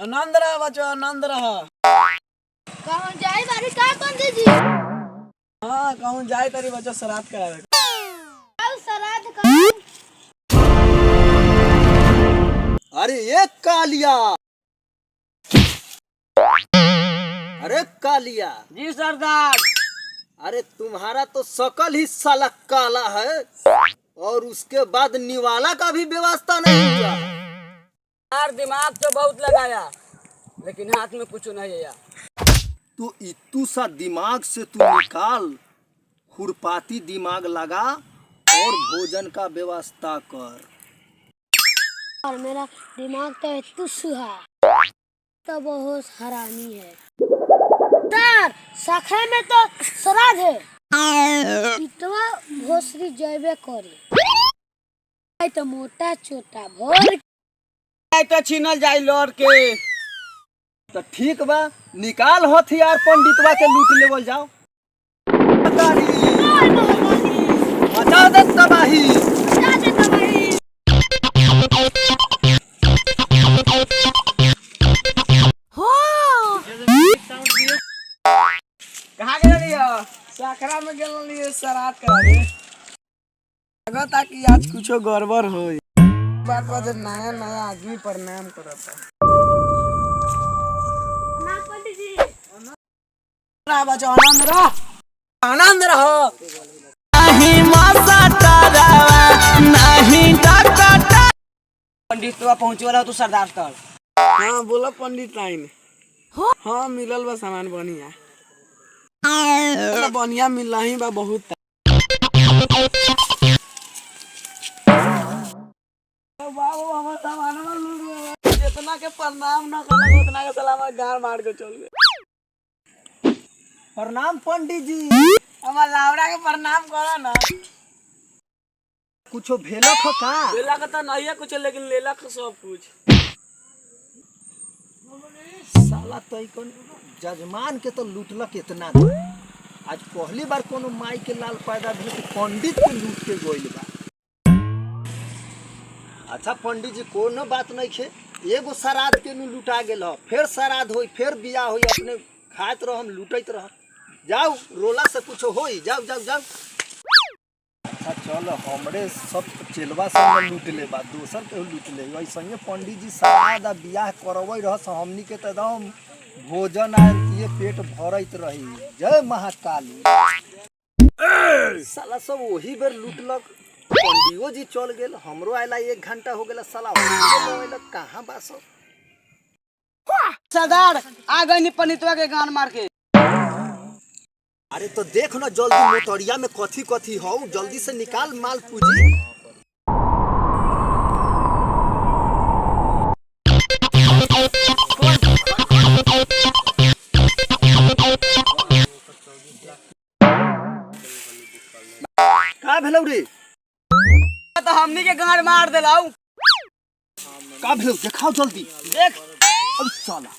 आनंद रहा बच्चो, आनंद रहा। कहूँ जाए बारी का पंडित जी। हाँ कहूँ जाए तारी बच्चो श्राद्ध करावे। आओ श्राद्ध कर। अरे ये कालिया, अरे कालिया जी सरदार। अरे तुम्हारा तो शकल ही साला काला है और उसके बाद निवाला का भी व्यवस्था नहीं हुआ। यार दिमाग तो बहुत लगाया लेकिन हाथ में कुछ नहीं है। तो इतू सा दिमाग से तू निकाल, खुरपाती दिमाग लगा और भोजन का व्यवस्था कर। और मेरा दिमाग तो तुस्सु है, तो बहुत हरामी है। सर सखरे में तो श्राद्ध है, इतना भोसरी जैबे करे तो मोटा चोटा भोर तो छीनल जाए लौट के। तो ठीक बा, निकाल हथियार पंडितवा के लूट लेवल जाओ। मचा दे तबाही। कहाँ गए रहियो? साखरा में गेल लिए श्राद्ध करावे। लगता कि आज कुछो गड़बड़ होई। बात बात नया नया आदमी प्रणाम करता। पंडित जी रहा बच्चो, आनंद रहो, आनंद रहो। नहीं मासा तारावा, नहीं टाटा। पंडित तो पहुँचे वाला तू सरदार तक। हाँ बोला पंडित लाइन। हाँ मिलल बा सामान बढ़िया। बढ़िया मिल रही बा बहुत। जितना के प्रणाम न करना उतना के सलाम गाड़ मार के चल गए। प्रणाम पंडित जी। हमार लावड़ा के प्रणाम करो ना। कुछो भेलक ह का? लेला का तो नहीं है कुछ लेकिन लेला का सब कुछ। साला तैकन जजमान के तो लूटलक इतना दे। आज पहली बार कोनो माई के लाल पैदा भेल तो पंडित के लूट के गइल बा। अच्छा पंडित जी कोनो बात नहीं खे, एगो श्राद्ध के नु लुटा गेल ह, फिर श्राद्ध होई, फिर बियाह होई, अपने खात रह हम लूटैत रह। जाओ रोला से कुछ होई, जाओ जाओ जाओ। अच्छा चल हमरे सब चेलवा सब लूट ले बा, दोसर के लूट ले। ऐसे पंडित जी श्राद्ध आ बियाह करवै रहस, हमनी के तो एकदम भोजन आए पेट भरत रही। जय महाकाली। साला सब वही बेर लूटलक। पंडियो जी चल गेल, हमरो आइला 1 घंटा हो गेला। साला कहाँ बा सब? सरदार आ गई पंडितवा के गान मार के। अरे तो देख ना जल्दी मोटरिया में कथी कथी हो, जल्दी से निकाल माल पूजी। का भेलौ रे? तो हमनी के गाड़ मार देलाऊ। का भेलौ? देखाओ जल्दी। देख अब चला।